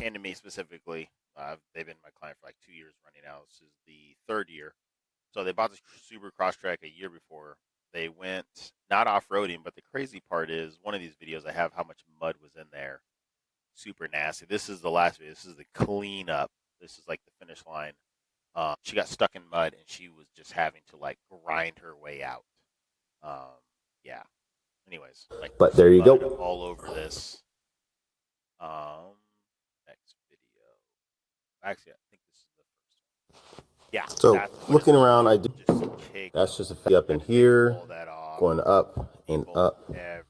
came to me specifically. They've been my client for like 2 years running now. This is the third year. So they bought this Subaru Crosstrek a year before. They went not off-roading, but the crazy part is one of these videos I have how much mud was in there. Super nasty. This is the last video. This is the cleanup. This is like the finish line. She got stuck in mud and she was just having to like grind her way out. Um, yeah. Anyways, like But there you mud go. all over this. Next video. Actually, I think this is the first one. Yeah. So looking around, I do. That's just a feed up in here, going up and up. Everything.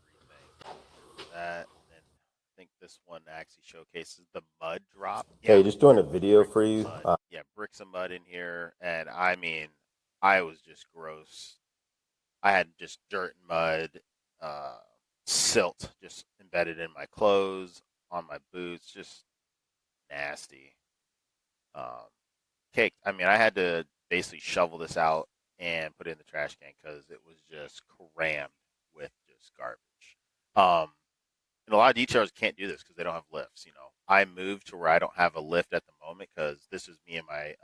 That, and then I think this one actually showcases the mud drop. Hey, Yeah, just doing a video for you. yeah, bricks of mud in here, and I mean, I was just gross. I had just dirt and mud, silt just embedded in my clothes, on my boots, just nasty. Caked. I mean, I had to basically shovel this out and put it in the trash can because it was just crammed with just garbage. Um, and a lot of detailers can't do this because they don't have lifts. You know, I moved to where I don't have a lift at the moment because this is me and my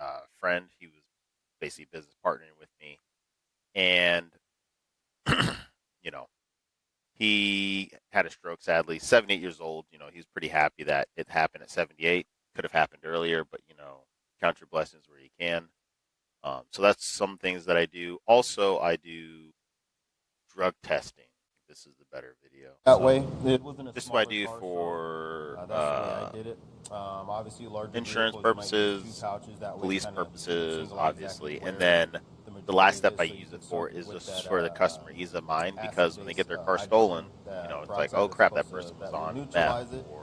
friend. He was basically business partnering with me, and you know, he had a stroke. Sadly, 78 years old. You know, he's pretty happy that it happened at 78. Could have happened earlier, but you know, count your blessings where you can. So that's some things that I do. Also, I do drug testing. This is the better video. That way, it wasn't a This is what I do car, for so that's the way I did it. Obviously, larger insurance vehicles, purposes, pouches, that way police kind purposes, of obviously. And then the last step I use it for is just for the customer ease of mind because when they get their car stolen, you know, it's like, oh crap, that person was on meth or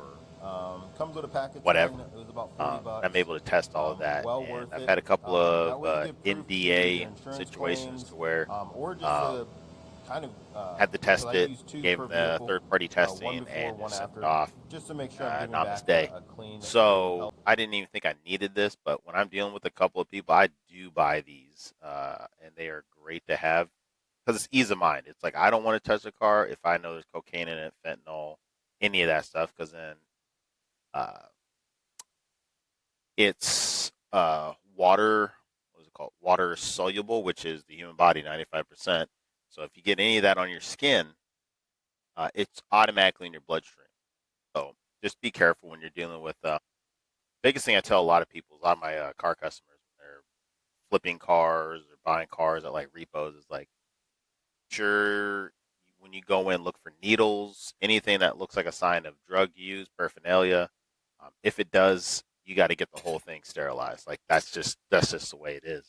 comes with a package whatever. it was about $40. I'm able to test all of that, Well and worth I've it. had a couple That of way you get proof to your NDA insurance situations claims, to where or just um, to kind of had to test I it, use two gave per them the vehicle, third-party one testing, before, and one just sent it after, off. just to make sure I'm giving back Namaste. a clean, So healthy. I didn't even think I needed this, but when I'm dealing with a couple of people, I do buy these, and they are great to have because it's ease of mind. It's like I don't want to touch a car if I know there's cocaine in it, fentanyl, any of that stuff, because then uh, it's water. What is it called? Water soluble, which is the human body, 95%. So if you get any of that on your skin, it's automatically in your bloodstream. So just be careful when you're dealing with. Biggest thing I tell a lot of people, a lot of my car customers, when they're flipping cars or buying cars at like repos, is like, sure, when you go in, look for needles, anything that looks like a sign of drug use, paraphernalia. If it does, you got to get the whole thing sterilized. Like that's just the way it is.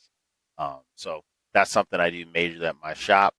So that's something I do major at my shop.